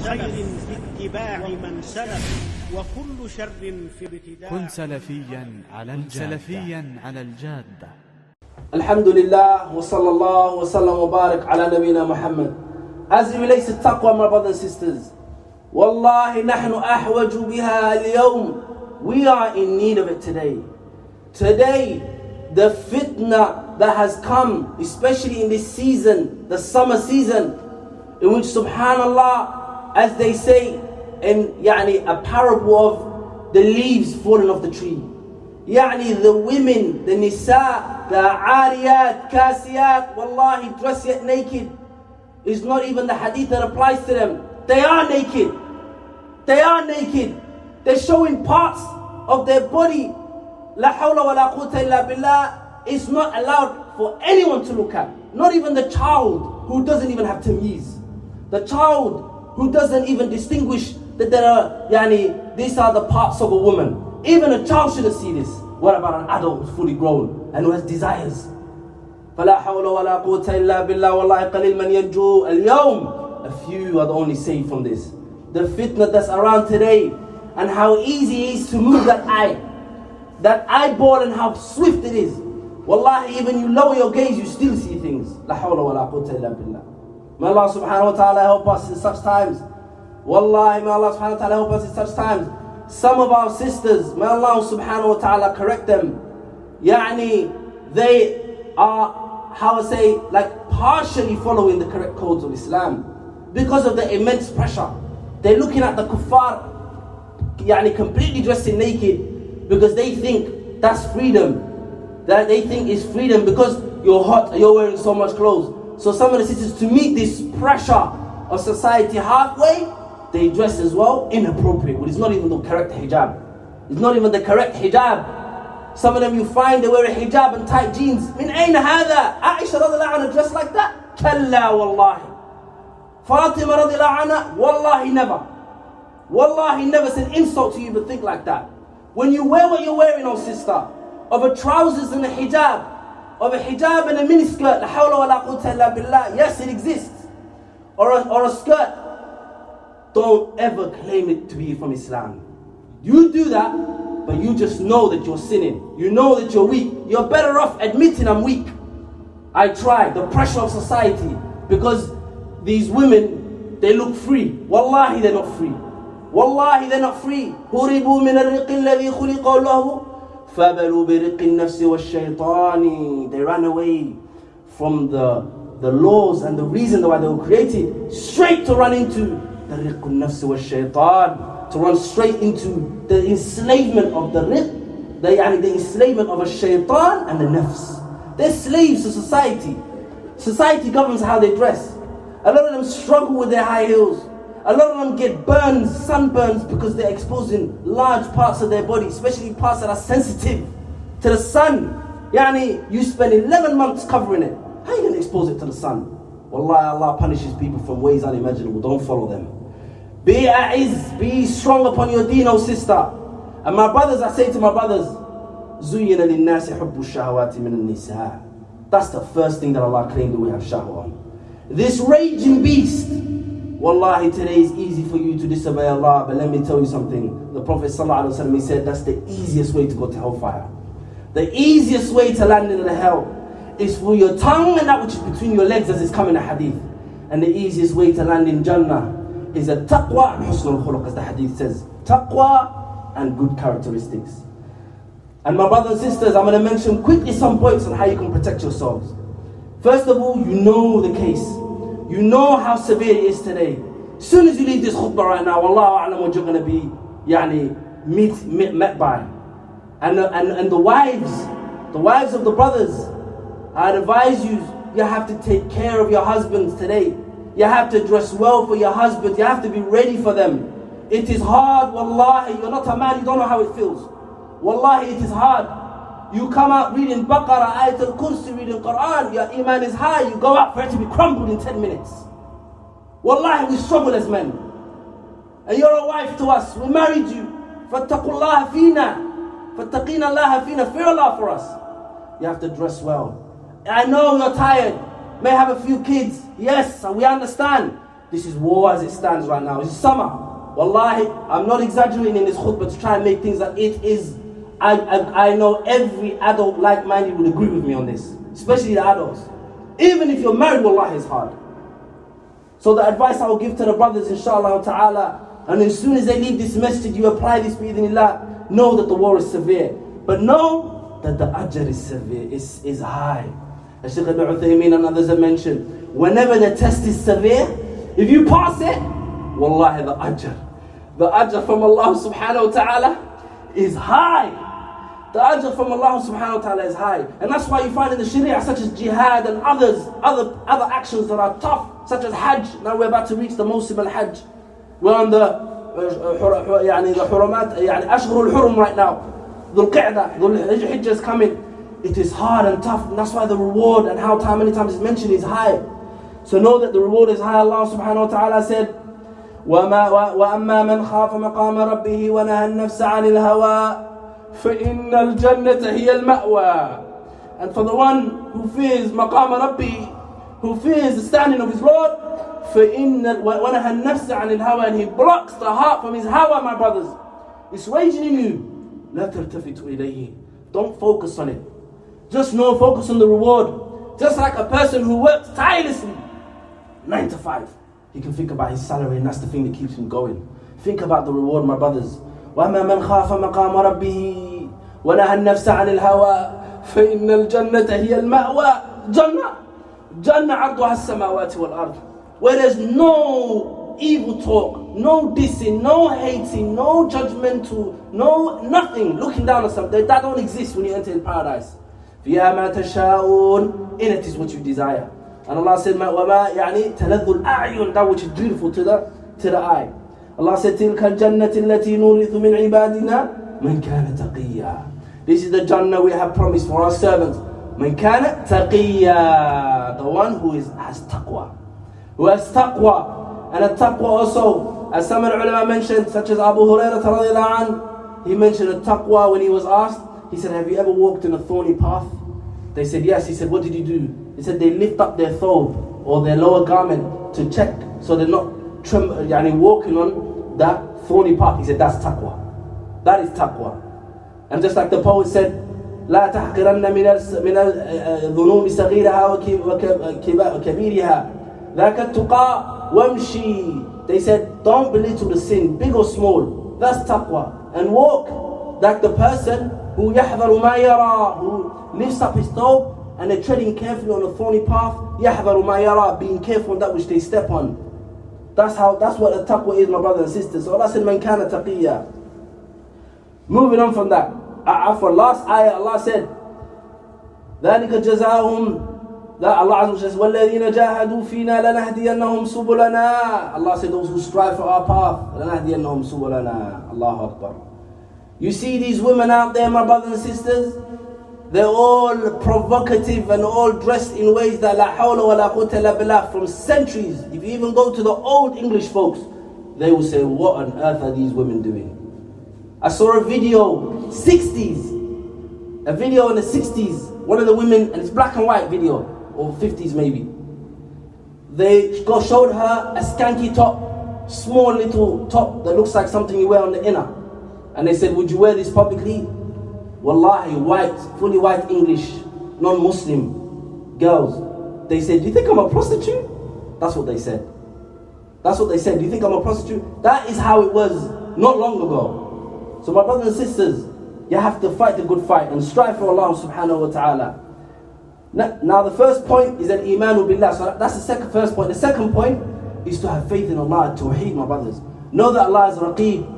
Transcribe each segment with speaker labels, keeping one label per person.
Speaker 1: خير في اتباع من سلف وكل شر في ابتداع.
Speaker 2: كن سلفيا على الجادة.
Speaker 3: الحمد لله وصلى الله وسلم وبارك على نبينا محمد. As it relates to taqwa, my brothers and sisters, Wallahi nahnu ahwaju biha al-yawm. We are in need of it today. Today, the fitna that has come, especially in this season, the summer season, in which subhanallah, as they say in a parable of the leaves falling off the tree. The women, the nisa, the ariyat, kasiyat, wallahi dress yet naked. Is not even the hadith that applies to them. They are naked. They are naked. They're showing parts of their body. La hawla wa la quwwata illa billah. It's not allowed for anyone to look at. Not even the child who doesn't even have tamyiz. The child who doesn't even distinguish that there are, these are the parts of a woman. Even a child shouldn't see this. What about an adult who's fully grown and who has desires? فَلَا حَوْلَ وَلَا قُوَّةَ إِلَّا بِاللَّهِ وَاللَّهِ قَلِيلٌ مَنْ يَنْجُو الْيَوْمِ. A few are the only saved from this. The fitna that's around today, and how easy it is to move that eye. That eyeball and how swift it is. Wallahi, even you lower your gaze, you still see things. La hawla wa la quwwata illa billah. May Allah subhanahu wa ta'ala help us in such times. Wallahi, may Allah subhanahu wa ta'ala help us in such times. Some of our sisters, may Allah subhanahu wa ta'ala correct them. They are, partially following the correct codes of Islam. Because of the immense pressure. They're looking at the kuffar, completely dressed in naked, because they think that's freedom. That they think is freedom because you're hot, you're wearing so much clothes. So some of the sisters, to meet this pressure of society halfway, they dress as well inappropriate. It's not even the correct hijab. It's not even the correct hijab. Some of them you find they wear a hijab and tight jeans. Min ayna hadha? Aisha radiallahu anha dressed like that? Kalla wallahi. Fatima radiallahu anha? Wallahi never. Wallahi never. It's an insult to you to think like that. When you wear what you're wearing, oh sister, of a trousers and a hijab, of a hijab and a miniskirt, la hawla wa la quwwata illa billah, yes, it exists. Or a skirt. Don't ever claim it to be from Islam. You do that, but you just know that you're sinning. You know that you're weak. You're better off admitting I'm weak. I tried. The pressure of society. Because these women, they look free. Wallahi, they're not free. Wallahi, they're not free. هُرِبُوا مِنَ الرِّقِّ الَّذِي خُلِقَ لَهُ فَبَلُوا بِرِقِّ النَّفْسِ وَالشَّيْطَانِ. They ran away from the laws and the reason why they were created, straight to run into the riqq al-nafs wa-shaytan, to run straight into the enslavement of the riqq, the enslavement of a shaytan and the nafs. They're slaves to society. Society governs how they dress. A lot of them struggle with their high heels. A lot of them get burns, sunburns, because they're exposing large parts of their body, especially parts that are sensitive to the sun. You spend 11 months covering it. How are you going to expose it to the sun? Wallahi, Allah punishes people from ways unimaginable. Don't follow them. Be strong upon your deen, oh sister. And my brothers, I say to my brothers, زُيِّنَ لِلنَّاسِ حُبُّ الشَّهَوَاتِ مِنَ النِّسَاءِ. That's the first thing that Allah claimed that we have shahwa on. This raging beast. Wallahi, today is easy for you to disobey Allah, but let me tell you something. The Prophet ﷺ, he said that's the easiest way to go to hellfire. The easiest way to land in the hell is for your tongue and that which is between your legs, as is coming in a hadith. And the easiest way to land in Jannah is a taqwa and husnul khuluq, as the hadith says. Taqwa and good characteristics. And my brothers and sisters, I'm going to mention quickly some points on how you can protect yourselves. First of all, you know the case. You know how severe it is today. As soon as you leave this khutbah right now, wallahu a'lam what you're going to be met by. And the wives of the brothers, I'd advise you have to take care of your husbands today. You have to dress well for your husbands. You have to be ready for them. It is hard, wallahi. You're not a man, you don't know how it feels. Wallahi, it is hard. You come out reading Baqarah, Ayat al-Kursi, reading Quran, your iman is high, you go out for it to be crumbled in 10 minutes. Wallahi, we struggle as men. And you're a wife to us, we married you. فَاتَّقُوا اللَّهَ فِينَا فَاتَّقِينَ اللَّهَ فِينَا. Fear Allah for us. You have to dress well. I know you're tired, may have a few kids, yes, we understand. This is war as it stands right now. It's summer. Wallahi, I'm not exaggerating in this khutbah to try and make things like it is. I know every adult like-minded would agree with me on this, especially the adults. Even if you're married, wallahi, it's hard. So the advice I will give to the brothers, inshallah ta'ala, and as soon as they leave this masjid, you apply this bi'idhnillah, know that the war is severe. But know that the ajr is severe, is high. As Shaykh Ibn Uthaymeen and others have mentioned, whenever the test is severe, if you pass it, wallahi, the ajr from Allah subhanahu wa ta'ala is high. The ajr from Allah subhanahu wa ta'ala is high. And that's why you find in the sharia such as jihad and other actions that are tough, such as hajj. Now we're about to reach the Mawsim al-Hajj. We're on the Hurumat, Ashghur al-Hurum right now. Dhul Qa'dah, Dhul Hijjah is coming. It is hard and tough, and that's why the reward and how many times it's mentioned is high. So know that the reward is high. Allah subhanahu wa ta'ala said, وَأَمَّا مَنْ خَافَ مَقَامَ رَبِّهِ وَنَهَى النَّفْسَ عَنِ الْهَوَىٰ فَإِنَّ الْجَنَّةَ هِيَ الْمَأْوَىٰ. And for the one who fears مَقَامَ رَبِّهِ, who fears the standing of his Lord, وَنَهَى النَّفْسَ عَنِ الْهَوَىٰ, and he blocks the heart from his hawa, my brothers. It's raging in you. لَا تَلْتَفِتُ إِلَيْهِ. Don't focus on it. Just know, focus on the reward. Just like a person who works tirelessly, 9 to 5. He can think about his salary, and that's the thing that keeps him going. Think about the reward, my brothers. وَأَمَّا مَنْ خَافَ مَقَامَ رَبِّهِ وَنَهَى النَّفْسَ عَنِ الْهَوَىٰ فَإِنَّ الْجَنَّةَ هِيَ الْمَأْوَىٰ. Jannah عَرْضُهَا السَّمَاوَاتِ وَالْأَرْضِ. Where there's no evil talk, no dissing, no hating, no judgmental, no nothing, looking down on something. That don't exist when you enter in paradise. فِيهَا مَا تَشَاءُونَ. In it is what you desire. And Allah said, وَمَا تَلَذُّ الْأَعْيُنَ. That which is beautiful to the eye. Allah said, تِلْكَ الْجَنَّةِ الَّتِي نُورِثُ مِنْ عِبَادِنَا مَنْ كَانَ تَقِيًّا. This is the Jannah we have promised for our servants. مَنْ كَانَ تَقِيًّا. The one who has taqwa. Who has taqwa. And a taqwa also, as some of the ulama mentioned, such as Abu Hurairah radiyallahu anhu, he mentioned a taqwa when he was asked. He said, have you ever walked in a thorny path? They said, yes. He said, what did you do? He said, they lift up their thobe or their lower garment to check so they're not walking on that thorny path. He said, that's taqwa. That is taqwa. And just like the poet said, لا تحقرن من الذنوب صغيرها وكبيرها ذاك التقى وامشي. They said, don't belittle the sin, big or small. That's taqwa. And walk like the person who يحذر ما يرى, who lifts up his thobe and they're treading carefully on a thorny path. يحذر ما يرى, being careful on that which they step on. That's what a taqwa is, my brothers and sisters. So Allah said, man kana taqiyya. Moving on from that. For last ayah, Allah said, ذَلِكَ جَزَاهُمْ. That Allah Azza wa Jalla says, وَالَّذِينَ جَاهَدُوا فِينَا لَنَهْدِيَنَّهُمْ سُبُلَنَا. Allah said, those who strive for our path, لَنَهْدِيَنَّهُمْ سُبُلَنَا. Allahu Akbar. You see these women out there, my brothers and sisters, they're all provocative and all dressed in ways that la hawla wa la quwwata illa billah, from centuries. If you even go to the old English folks, they will say, what on earth are these women doing? I saw a video, 60s. A video in the 60s. One of the women, and it's black and white video, or 50s maybe. They showed her a skanky top, small little top that looks like something you wear on the inner. And they said, would you wear this publicly? Wallahi, white, fully white English, non-Muslim girls. They said, do you think I'm a prostitute? That's what they said. That's what they said. Do you think I'm a prostitute? That is how it was not long ago. So my brothers and sisters, you have to fight the good fight and strive for Allah subhanahu wa ta'ala. Now the first point is that Iman billah. So that's the first point. The second point is to have faith in Allah, Tawheed, my brothers. Know that Allah is Raqib.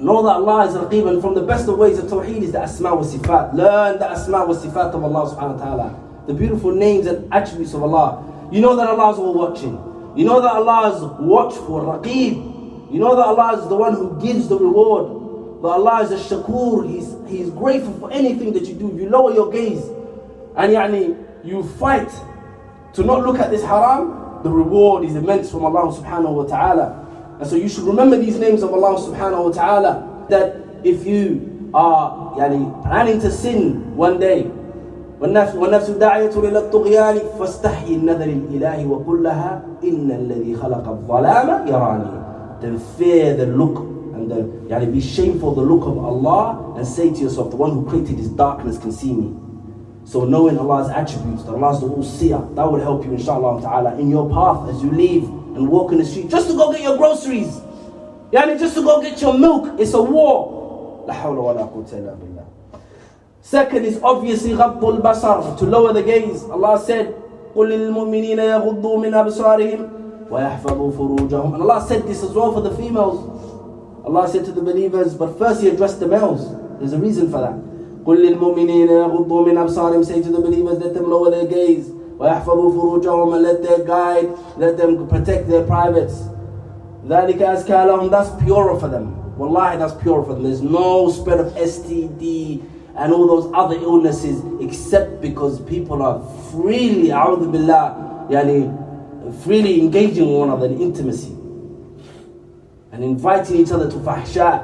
Speaker 3: Know that Allah is Raqib, and from the best of ways of Tawheed is the Asma wa Sifat. Learn the Asma wa Sifat of Allah subhanahu wa ta'ala. The beautiful names and attributes of Allah. You know that Allah is all watching. You know that Allah is watchful, Raqib. You know that Allah is the one who gives the reward. But Allah is a shakur. He's grateful for anything that you do. If you lower your gaze and you fight to not look at this haram, the reward is immense from Allah subhanahu wa ta'ala. And so you should remember these names of Allah subhanahu wa ta'ala, that if you are planning to sin one day, والنفس داعية إلى الطغيان فاستحي النذر الإلهي وقل لها إن الذي خلق الظلام يراني. Then fear the look and be shameful of the look of Allah and say to yourself, the one who created this darkness can see me. So knowing Allah's attributes, that Allah is the all-seer, that will help you inshallah ta'ala in your path as you leave and walk in the street just to go get your groceries. Just to go get your milk. It's a war. La hawla wa la quwwata illa billah. Second is obviously غض البصر, to lower the gaze. Allah said, قُلْ لِلْمُؤْمِنِينَ يَغُضُّوا مِنْ أَبْصَارِهِمْ وَيَحْفَظُوا فُرُوجَهُمْ. And Allah said this as well for the females. Allah said to the believers, but first He addressed the males. There's a reason for that. قُلْ لِلْمُؤْمِنِينَ يَغُضُّوا مِنْ أَبْصَارِهِمْ. Say to the believers, let them lower their gaze. وَيَحْفَظُوا فُرُوجَهُمْ. And let their guide, let them protect their privates. ذَلِكَ أَزْكَى لَهُمْ. That's purer for them. Wallahi, that's purer for them. There's no spread of STD and all those other illnesses except because people are freely, a'udhu billah, freely engaging with one another in intimacy and inviting each other to fahsha.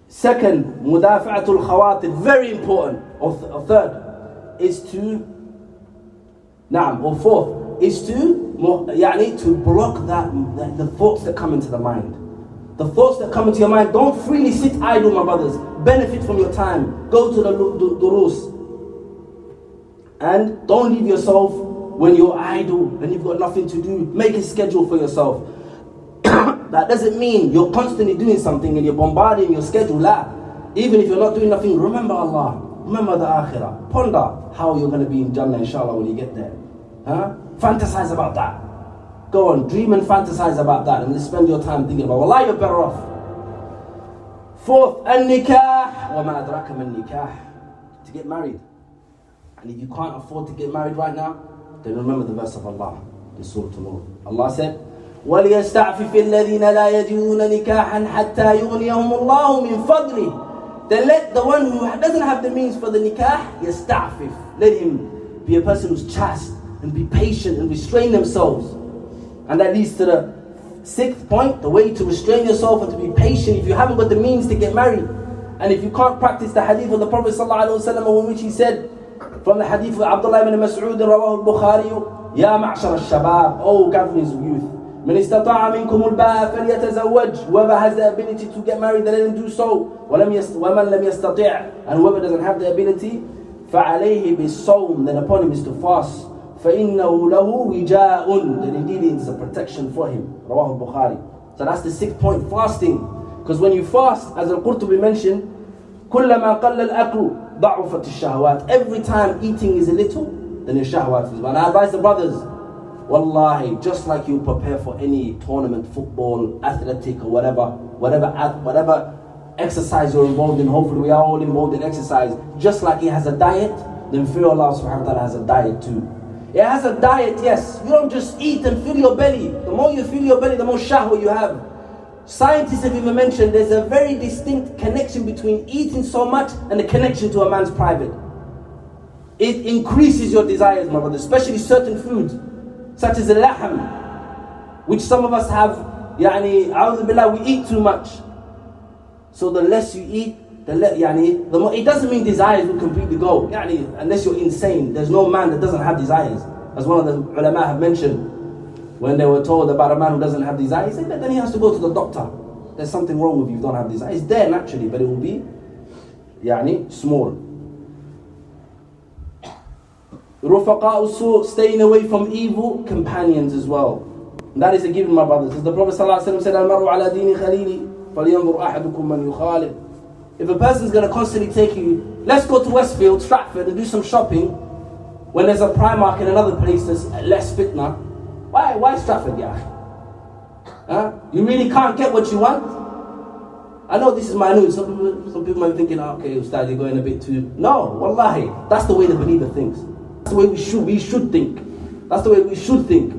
Speaker 3: Second, mudafa'atul khawatir, very important. Or third is to, or fourth is to block the thoughts that come into the mind. The thoughts that come into your mind, don't freely sit idle, my brothers. Benefit from your time. Go to the durus. And don't leave yourself when you're idle and you've got nothing to do. Make a schedule for yourself. That doesn't mean you're constantly doing something and you're bombarding your schedule. La. Even if you're not doing nothing, remember Allah. Remember the akhirah. Ponder how you're going to be in Jannah inshallah when you get there. Fantasize about that. Go on, dream and fantasize about that and spend your time thinking about, wallahi, you're better off. Fourth, an-nikah. وَمَا أَدْرَاكَ مَا النِّكَاحِ. To get married. And if you can't afford to get married right now, then remember the verse of Allah in Surah Noor. Allah said, وَلْيَسْتَعْفِفِ الَّذِينَ لَا يَجِدُونَ نِكَاحًا حَتَّى يُغْنِيَهُمُ اللَّهُ مِنْ فَضْلِهِ. Then let the one who doesn't have the means for the nikah, يَسْتَعْفِف. Let him be a person who's chaste and be patient and restrain themselves. And that leads to the sixth point, the way to restrain yourself and to be patient if you haven't got the means to get married. And if you can't practice the hadith of the Prophet ﷺ, in which he said, from the hadith of Abdullah ibn Mas'ud, Rawahu al-Bukhari, Ya ma'shar al-shabab, O gatherings of youth, من استطاع منكم الباء فليتزوج. Whoever has the ability to get married, then let him do so. ومن لم يستطع, and whoever doesn't have the ability, فعليه بالصوم, then upon him is to fast. فإنه له وجاء, then indeed it is a protection for him. Rawahu al-Bukhari. So that's the sixth point, fasting. Because when you fast, as Al-Qurtubi mentioned, كلما قل الأكل ضعفت الشهوات. Every time eating is a little, then your shahwat is. And I advise the brothers, wallahi, just like you prepare for any tournament, football, athletic or whatever exercise you're involved in, hopefully we are all involved in exercise, just like it has a diet, then fear Allah subhanahu wa ta'ala has a diet too. It has a diet, yes. You don't just eat and fill your belly. The more you fill your belly, the more shahwa you have. Scientists have even mentioned there's a very distinct connection between eating so much and the connection to a man's private. It increases your desires, my brother, especially certain foods, such as the lahm, which some of us have, a'udhu billah, we eat too much. So the less you eat, the more. It doesn't mean desires will completely go, unless you're insane. There's no man that doesn't have desires. As one of the ulama have mentioned, when they were told about a man who doesn't have desires, he said, then he has to go to the doctor. There's something wrong with you if you don't have desires. It's there naturally, but it will be small. Rufaqa'u su, staying away from evil companions as well. And that is a given, my brothers. As the Prophet ﷺ said, Al-maru ala dini khalili, falyanzur ahadukum man yukhalid. If a person's going to constantly take you, let's go to Westfield, Stratford, and do some shopping, when there's a Primark in another place that's less fitna, why Stratford, You really can't get what you want? I know this is minute. Some people might be thinking, okay, Ustad, you're going a bit too... No, wallahi, that's the way the believer thinks. That's the way we should think. That's the way we should think.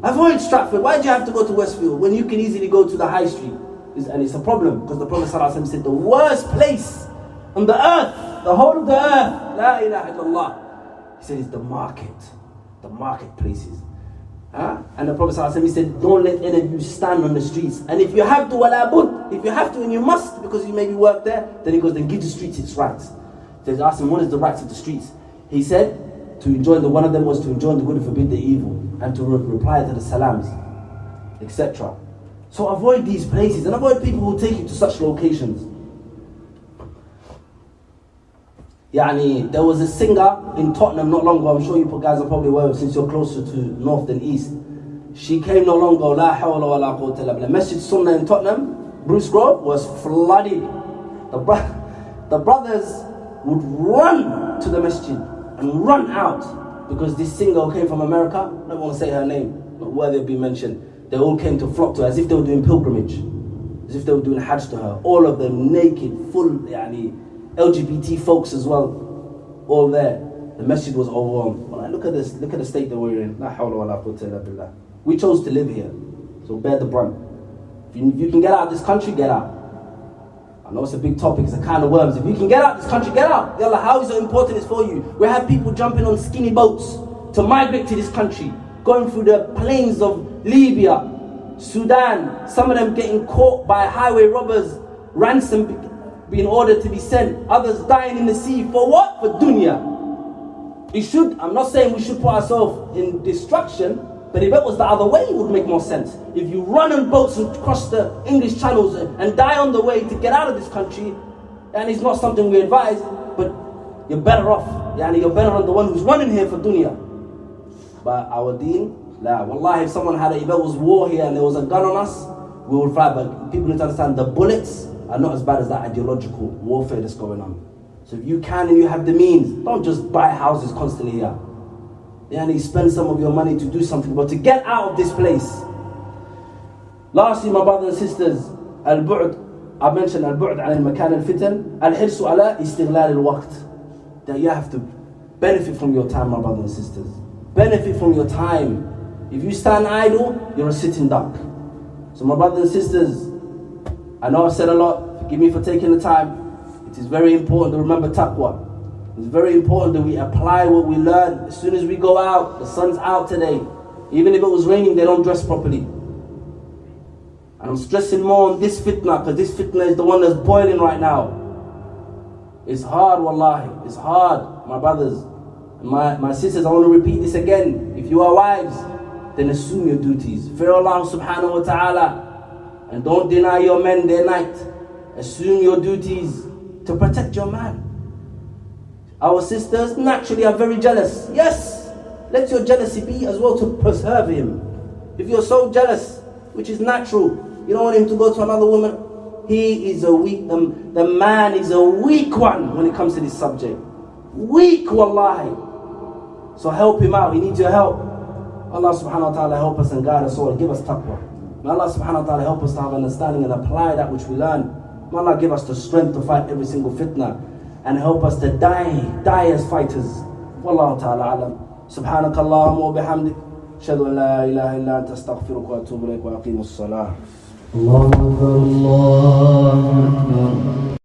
Speaker 3: Avoid Stratford. Why do you have to go to Westfield when you can easily go to the high street? And it's a problem, because the Prophet ﷺ said the worst place on the earth, the whole of the earth, La ilaha illallah, he said it's the marketplaces. And the Prophet ﷺ, he said, don't let any of you stand on the streets. And if you have to, wala bud, if you have to and you must, because you maybe work there, then he goes, then give the streets its rights. They asked him, what is the rights of the streets? He said, one of them was to enjoin the good and forbid the evil, and to reply to the salams, etc. So avoid these places, and avoid people who take you to such locations. There was a singer in Tottenham not long ago, I'm sure you guys are probably aware of since you're closer to north than east. She came not long ago, La hawla wa la quwwata illa billah. Masjid Sunnah in Tottenham, Bruce Grove, was flooded. The brothers would run to the masjid and run out because this singer came from America. I don't want to say her name, not worthy of being mentioned. They all came to flock to her as if they were doing pilgrimage, as if they were doing hajj to her. All of them naked, full, LGBT folks as well, all there. The masjid was overwhelmed. Well, look at this, look at the state that we're in. La hawla wa la quwwata illa billah. We chose to live here, so bear the brunt. If you can get out of this country, get out. I know it's a big topic, it's a can of worms. If you can get out of this country, get out. Yallah, how is it important it's for you? We have people jumping on skinny boats to migrate to this country, going through the plains of Libya, Sudan, some of them getting caught by highway robbers, ransom being ordered to be sent, others dying in the sea. For what? For dunya. I'm not saying we should put ourselves in destruction, but if it was the other way, it would make more sense. If you run on boats and cross the English channels and die on the way to get out of this country, and it's not something we advise, but you're better off. You're better than the one who's running here for dunya. But our deen, la. Wallahi, if it was war here and there was a gun on us, we would fight. But people need to understand the bullets are not as bad as that ideological warfare that's going on. So if you can and you have the means, don't just buy houses constantly here. Spend some of your money to do something, but to get out of this place. Lastly, my brothers and sisters, al-bu'd, I mentioned al-bu'd an al-makan al-fitan, al-hirsu ala istighlal al-waqt. That you have to benefit from your time, my brothers and sisters. Benefit from your time. If you stand idle, you're a sitting duck. So my brothers and sisters, I know I've said a lot, forgive me for taking the time. It is very important to remember taqwa. It's very important that we apply what we learn. As soon as we go out, the sun's out today. Even if it was raining, they don't dress properly. And I'm stressing more on this fitna, because this fitna is the one that's boiling right now. It's hard, wallahi. It's hard, my brothers. And my sisters, I want to repeat this again. If you are wives, then assume your duties. Fear Allah subhanahu wa ta'ala. And don't deny your men their night. Assume your duties to protect your man. Our sisters naturally are very jealous. Yes, let your jealousy be as well to preserve him. If you're so jealous, which is natural, you don't want him to go to another woman, he is a weak, the man is a weak one when it comes to this subject. Weak, wallahi. So help him out, he needs your help. Allah subhanahu wa ta'ala help us and guide us all, give us taqwa. May Allah subhanahu wa ta'ala help us to have understanding and apply that which we learn. May Allah give us the strength to fight every single fitna, and help us to die as fighters. Wallahu ta'ala alam. Subhanaka Allahumma wa bihamdik. Ashhadu an la ilaha illa anta astaghfiruka wa atubu ilayk wa aqimus salah. Allahu Akbar, Allahu Akbar.